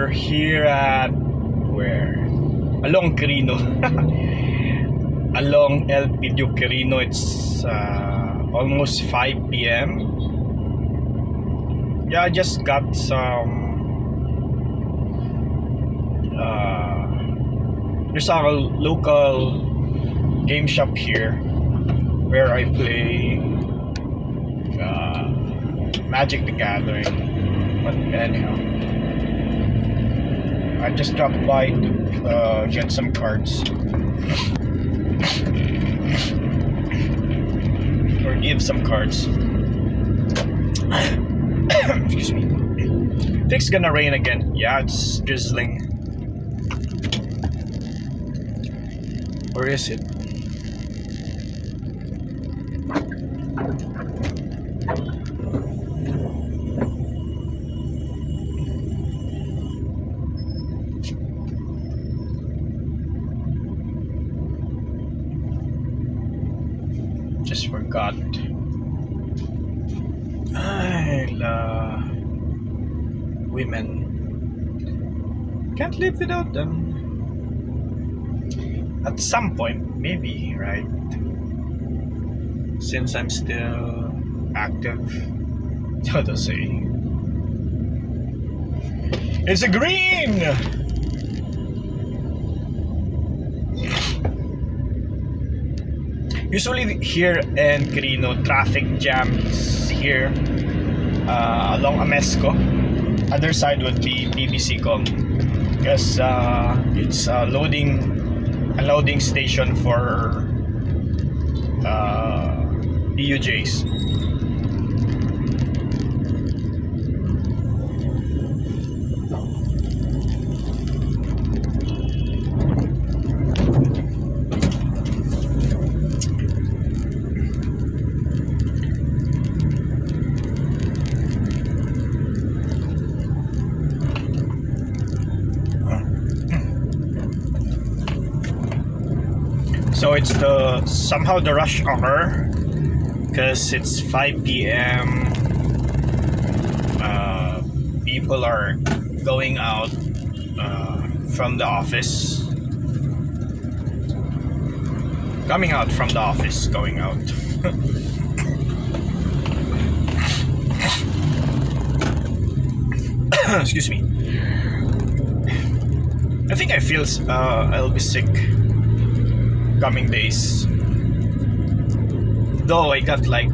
We're here at where? Along Quirino. Along El Pidio Quirino. It's almost 5 p.m. Yeah, I just got some there's a local game shop here where I play Magic the Gathering. But anyhow, I just dropped by to get some cards or give some cards. Excuse me. I think it's gonna rain again. Yeah, it's drizzling. Where is it? Just forgot. I love women. Can't live without them. At some point, maybe, right? Since I'm still active, so to say. It's a green! Usually here in Quirino, traffic jams here along Amesco. Other side would be BBC Com, because it's a loading station for DUJs. So it's somehow the rush hour, because it's 5 p.m. People are going out from the office, coming out from the office, going out. Excuse me. I think I feel I'll be sick coming days, though I got like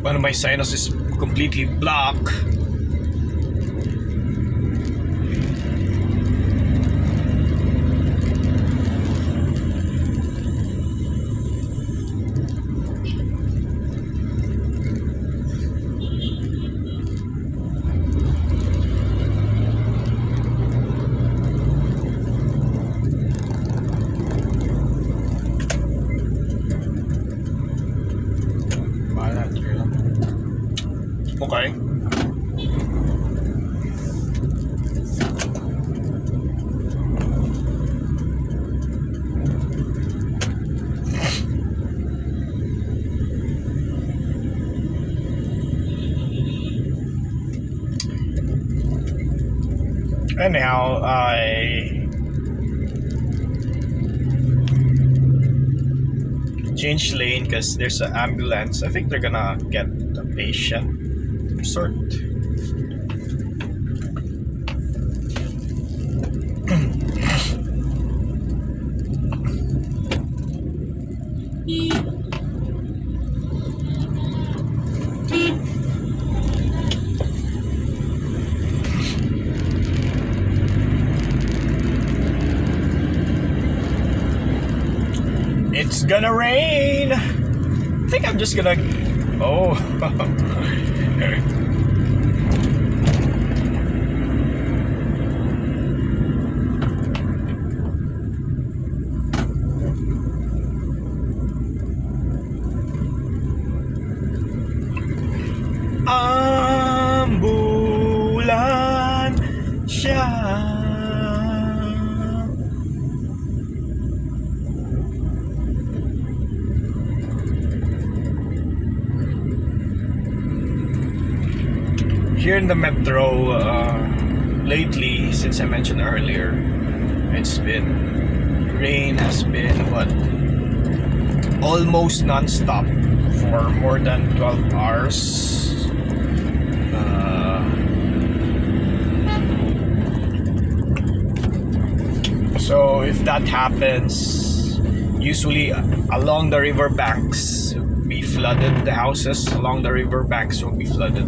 one of my sinuses completely blocked. Okay. Anyhow, I changed lane because there's an ambulance. I think they're gonna get a patient of sort. It's gonna rain. I think I'm just gonna. Oh. Ambulansya. here in the metro, lately, since I mentioned earlier, it's been rain has been what almost non-stop for more than 12 hours. So if that happens, usually along the river banks be flooded. The houses along the river banks will be flooded,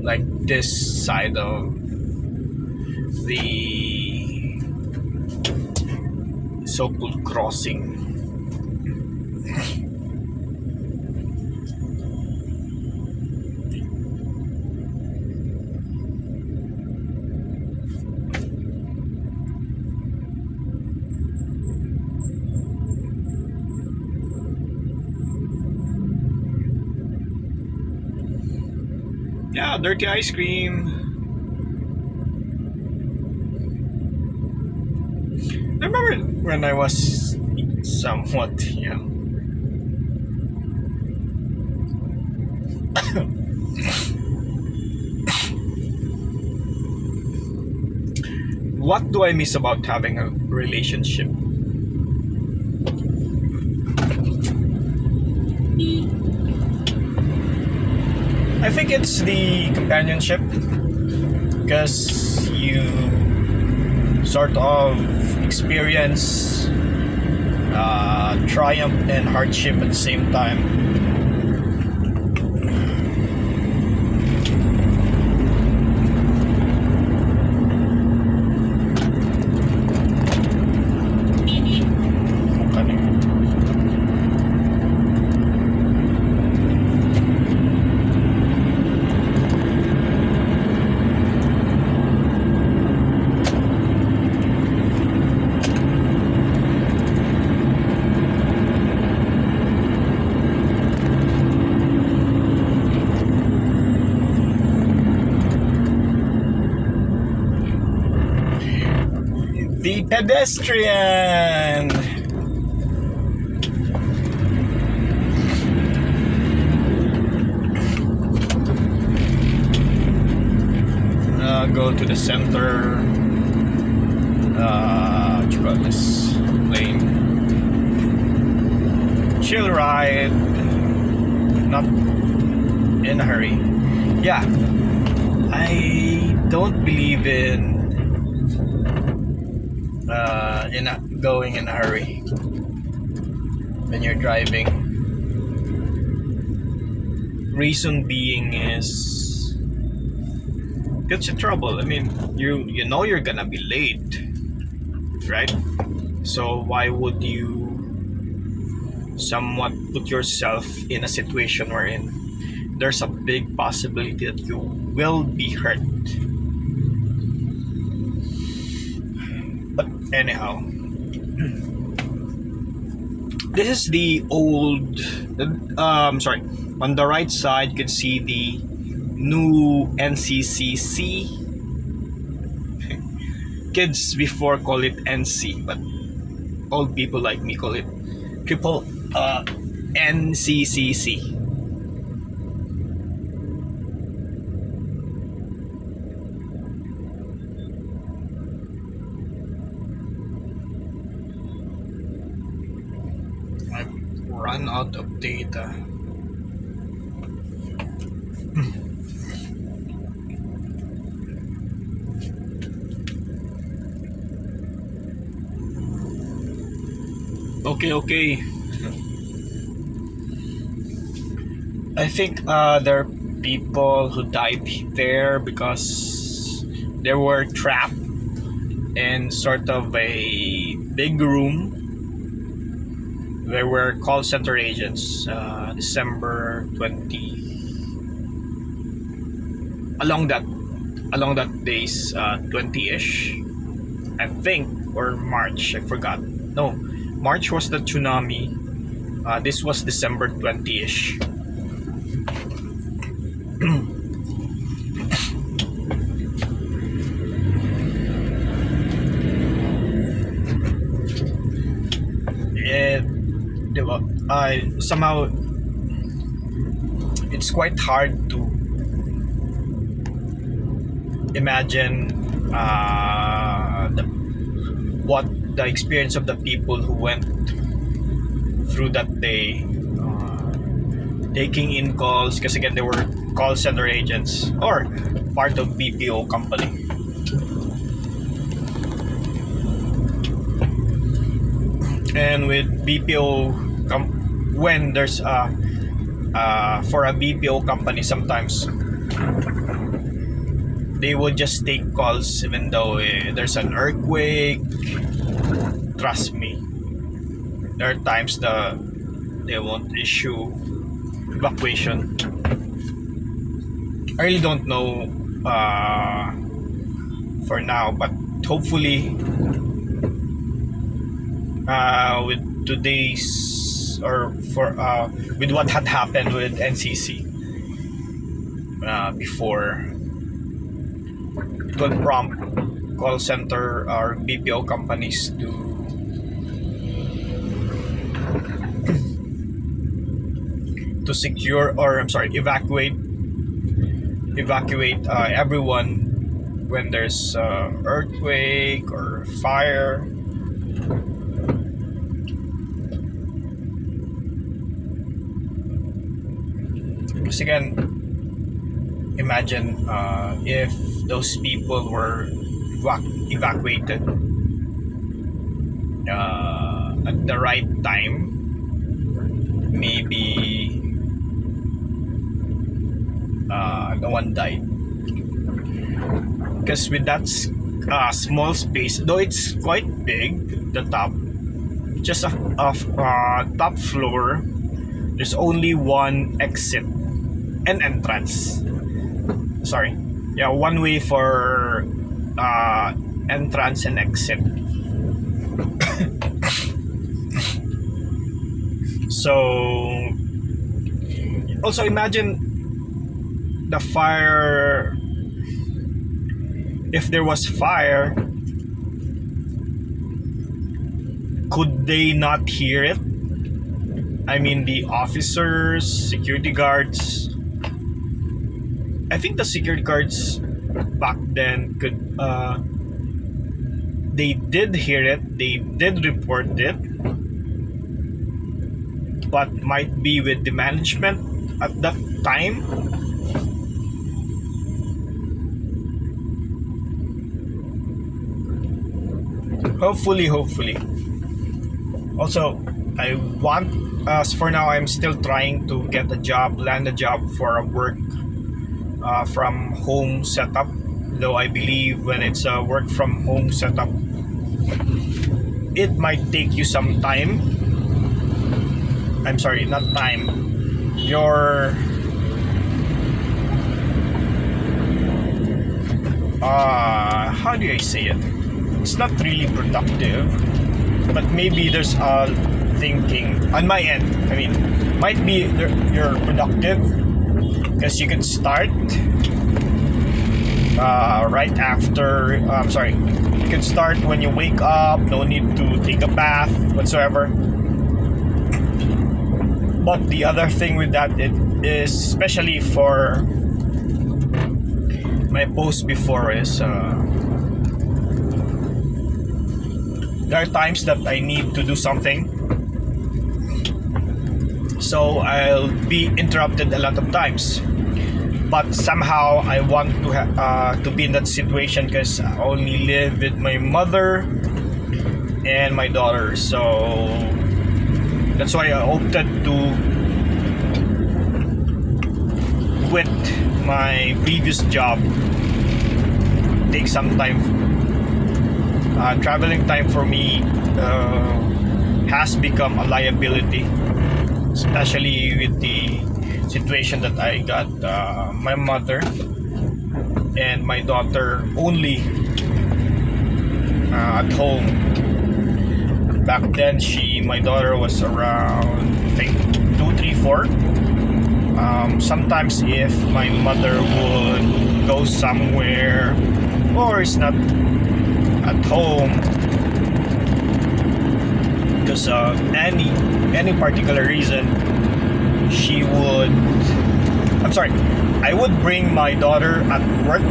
like this side of the so-called crossing. Yeah, dirty ice cream. I remember when I was somewhat young. What do I miss about having a relationship? I think it's the companionship, because you sort of experience triumph and hardship at the same time. The pedestrian. Go to the center. What you call this lane? Chill ride. Not in a hurry. Yeah, I don't believe in going in a hurry when you're driving. Reason being is gets you trouble. I mean, you know you're gonna be late, right? So why would you somewhat put yourself in a situation wherein there's a big possibility that you will be hurt? But anyhow, this is the old. Sorry. On the right side, you can see the new NCCC. Kids before call it NC, but old people like me call it triple NCCC. I've run out of data. Okay. I think there are people who died there because they were trapped in sort of a big room. There were call center agents. December 20, along that days, 20ish, I think, or March. I forgot. No, March was the tsunami. This was December 20ish. Somehow it's quite hard to imagine what the experience of the people who went through that day, taking in calls, because again they were call center agents or part of BPO company. And with BPO when there's for a BPO company, sometimes they will just take calls even though there's an earthquake. Trust me, there are times that they won't issue evacuation. I really don't know for now, but hopefully with today's or for with what had happened with NCC before, it will prompt call center or BPO companies to secure, or I'm sorry, evacuate everyone when there's earthquake or fire. Because again, imagine if those people were evacuated at the right time, maybe no one died. Because with that small space, though it's quite big, the top, just a top floor, there's only one exit and entrance. Sorry, yeah, one way for entrance and exit. So also imagine the fire. If there was fire, could they not hear it? I mean, the officers, security guards. I think the security guards back then could. They did hear it. They did report it, but might be with the management at that time. Hopefully. Also, I want, as for now, I'm still trying to get a job, land a job for a work from home setup. Though I believe when it's a work from home setup, it might take you some time. I'm sorry, not time. Your how do I say it? It's not really productive, but maybe there's a thinking on my end. I mean, might be you're productive because you can start right after. I'm sorry, you can start when you wake up. No need to take a bath whatsoever. But the other thing with that, it is especially for my post before, is there are times that I need to do something, so I'll be interrupted a lot of times. But somehow I want to be in that situation because I only live with my mother and my daughter. So that's why I opted to quit my previous job. Take some time. Traveling time for me has become a liability, especially with the situation that I got my mother and my daughter only at home. Back then, my daughter was around, I think, 2, 3, 4. Sometimes if my mother would go somewhere or is not at home because of any particular reason, I would bring my daughter at work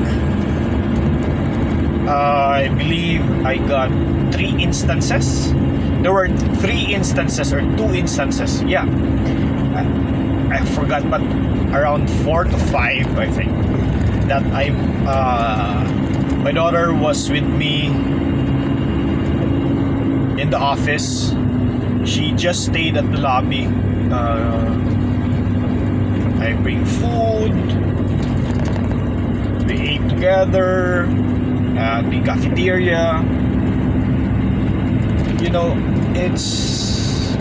I believe I got 3 instances. There were 3 instances or 2 instances. Yeah, I forgot, but around 4 to 5, I think. That my daughter was with me in the office. She just stayed at the lobby. I bring food. We ate together at the cafeteria. You know, it's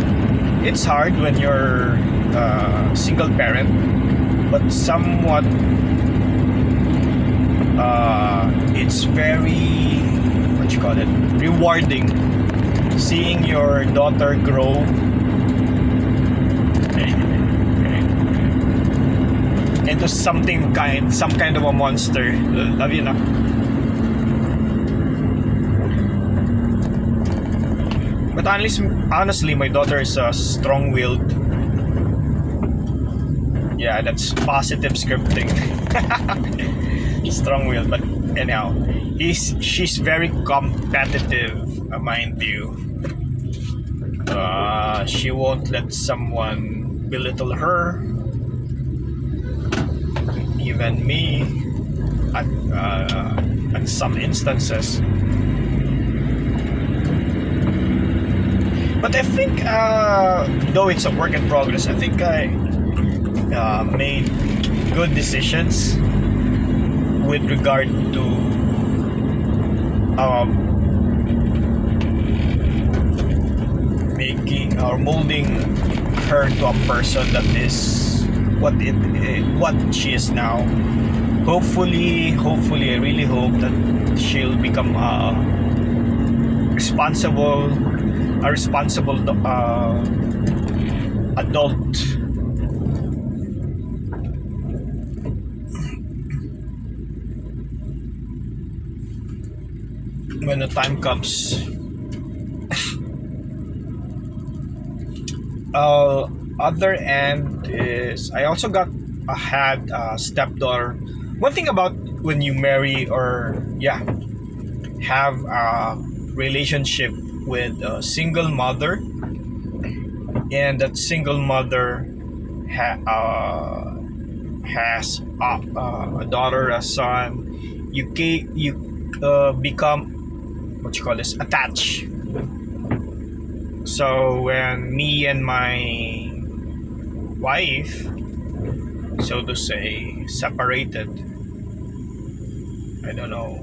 hard when you're a single parent, but somewhat it's very, what you call it, rewarding seeing your daughter grow into some kind of a monster. Love you, na. But honestly, my daughter is strong-willed. Yeah, that's positive scripting. Strong-willed, but anyhow, she's very competitive, mind you. She won't let someone belittle her, even me, at some instances. But I think, though it's a work in progress, I think I made good decisions with regard to making or molding her to a person that is what she is now. Hopefully, I really hope that she'll become a responsible adult. When the time comes. Other end is I also had a stepdaughter. One thing about when you marry or have a relationship with a single mother, and that single mother has a daughter, a son, you become, what you call this, attached. So when me and my wife, so to say, separated, I don't know,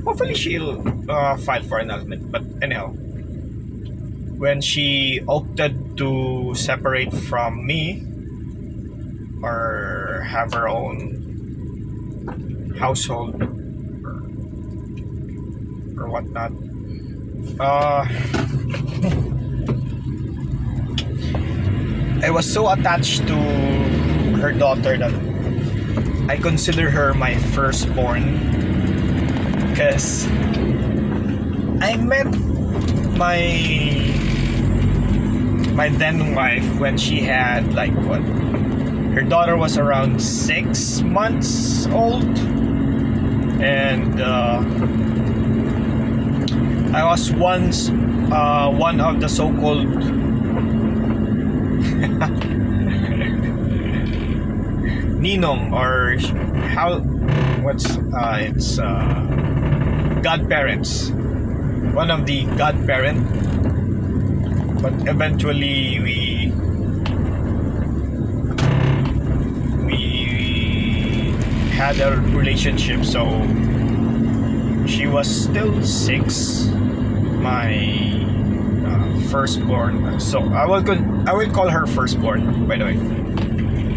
hopefully she'll file for annulment, but anyhow, when she opted to separate from me or have her own household or whatnot, I was so attached to her daughter that I consider her my firstborn, because I met my then wife when she had like what, her daughter was around 6 months old, and I was once one of the so-called ninong, or it's godparents, one of the godparent, but eventually we had a relationship, so she was still 6, my firstborn. So I will call her firstborn, by the way.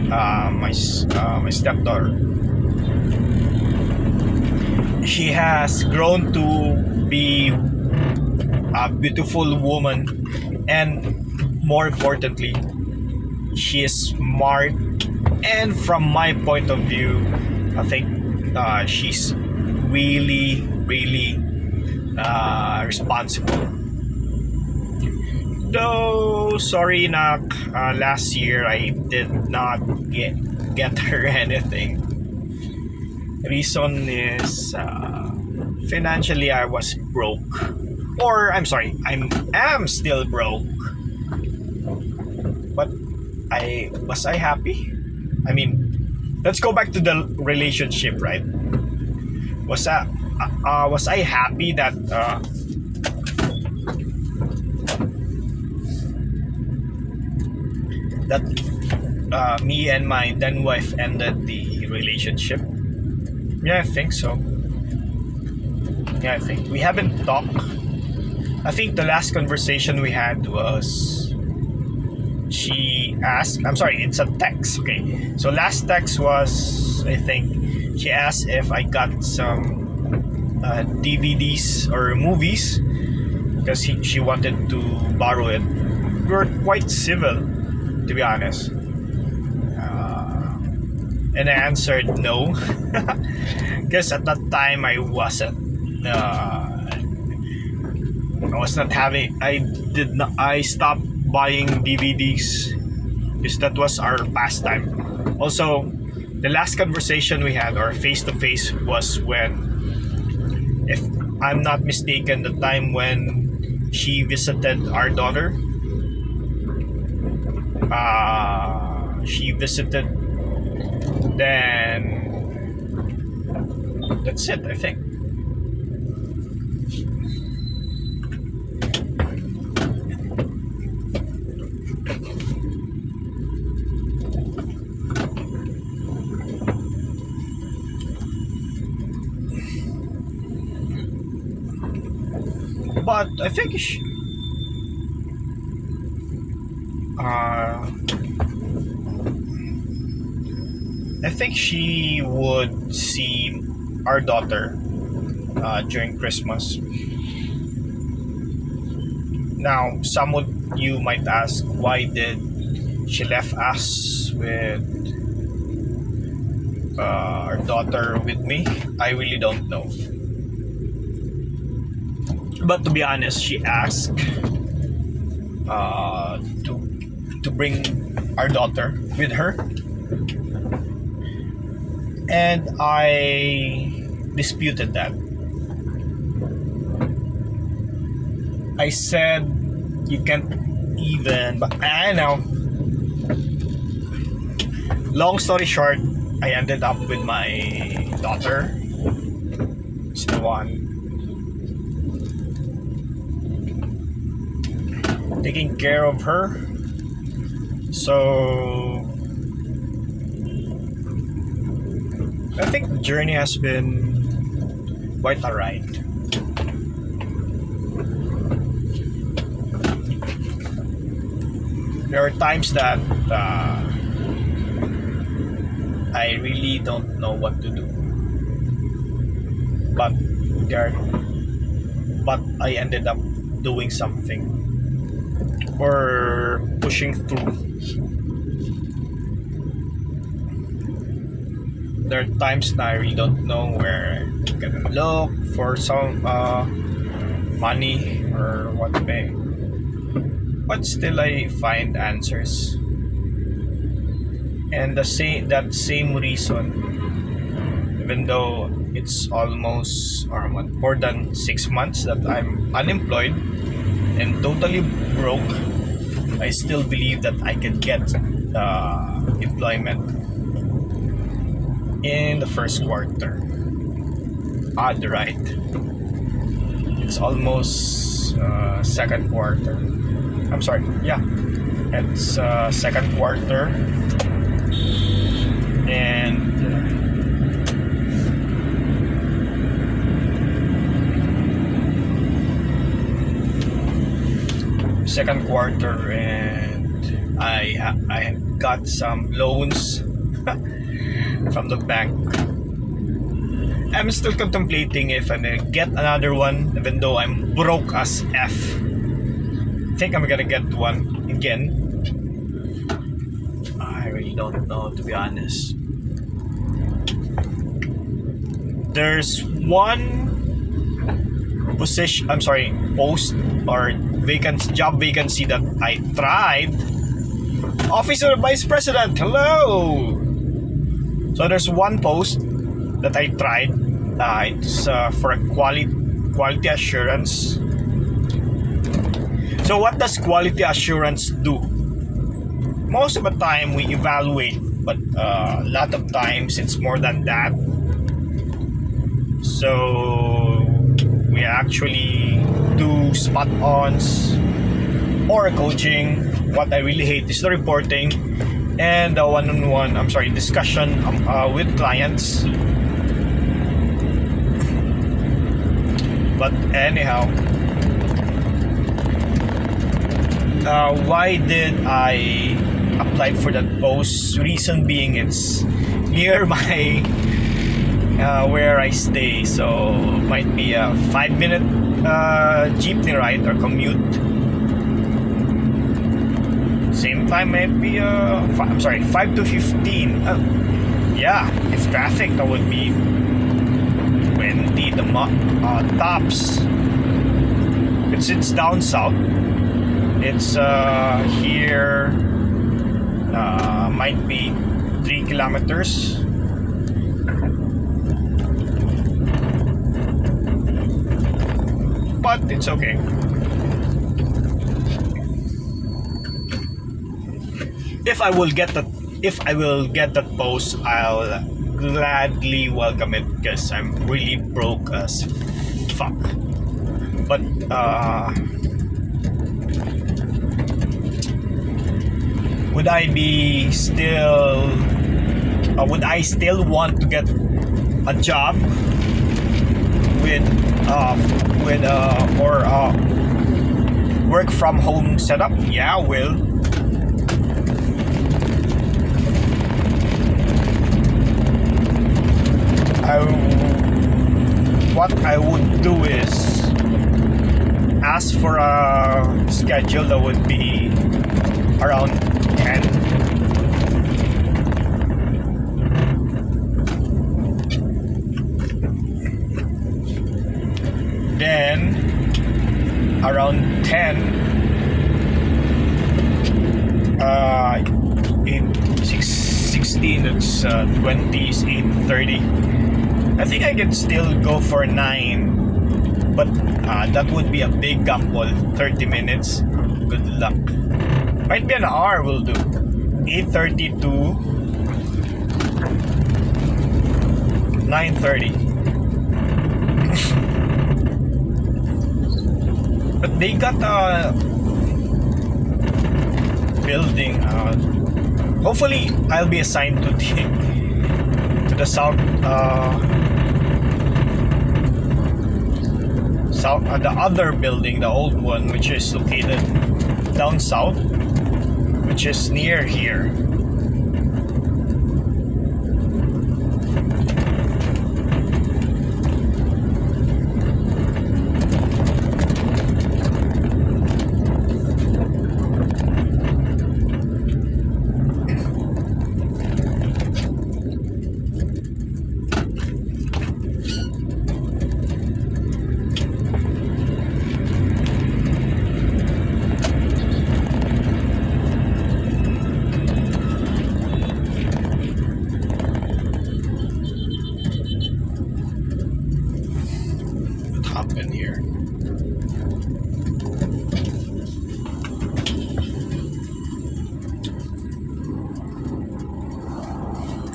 My stepdaughter. She has grown to be a beautiful woman, and more importantly, she is smart. And from my point of view, I think she's really responsible. Though, sorry, Nak, last year I did not get her anything. Reason is financially I was broke, or I'm sorry, am still broke. But I happy? I mean, let's go back to the relationship, right? Was I happy that me and my then wife ended the relationship? Yeah, I think so. Yeah, I think we haven't talked. I think the last conversation we had was she asked. I'm sorry, it's a text. Okay, so last text was, I think she asked if I got some DVDs or movies because she wanted to borrow it. We were quite civil, to be honest. And I answered no, because at that time I wasn't. I was not having. I did not. I stopped buying DVDs because that was our pastime. Also, the last conversation we had, or face to face, was when, if I'm not mistaken, the time when she visited our daughter. She visited. Then that's it, I think. But I think I think she would see our daughter during Christmas. Now, you might ask, why did she left us with our daughter with me? I really don't know. But to be honest, she asked to bring our daughter with her, and I disputed that. I said you can't even. But I know. Long story short, I ended up with my daughter. It's the one taking care of her. So I think the journey has been quite alright. There are times that I really don't know what to do, but I ended up doing something or pushing through. There are times that I really don't know where I'm gonna look for some money or what to pay, but still I find answers. And that same reason, even though it's almost or more than 6 months that I'm unemployed and totally broke, I still believe that I can get employment in the first quarter. Right. It's almost second quarter. I'm sorry. Yeah, it's second quarter, and second quarter, and I got some loans from the bank. I'm still contemplating if I'm gonna get another one, even though I'm broke as F. I think I'm gonna get one again. I really don't know, to be honest. There's one post or job vacancy that I tried. Office of Vice President, hello. So there's one post that I tried, It's for a quality assurance. So what does quality assurance do? Most of the time we evaluate, but a lot of times it's more than that. So we actually do spot ons or coaching. What I really hate is the reporting and the one-on-one, discussion with clients. But anyhow, why did I apply for that post? Reason being, it's near my where I stay, so might be a 5-minute jeepney ride or commute. Same time, maybe 5 to 15. Yeah, if traffic, that would be 20 tops. It's down south. It's here might be 3 kilometers. But it's okay. If I will get that post, I'll gladly welcome it because I'm really broke as fuck. But would I still want to get a job with work from home setup? Yeah, I will. What I would do is ask for a schedule that would be around 10. Then around 10, 16, it's 20 is 8:30. I think I can still go for 9, but that would be a big gamble. 30 minutes, good luck. Might be an hour will do. 8:30 to 9:30. But they got a building. Hopefully, I'll be assigned to the south. The other building, the old one, which is located down south, which is near here. In here.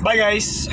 Bye guys.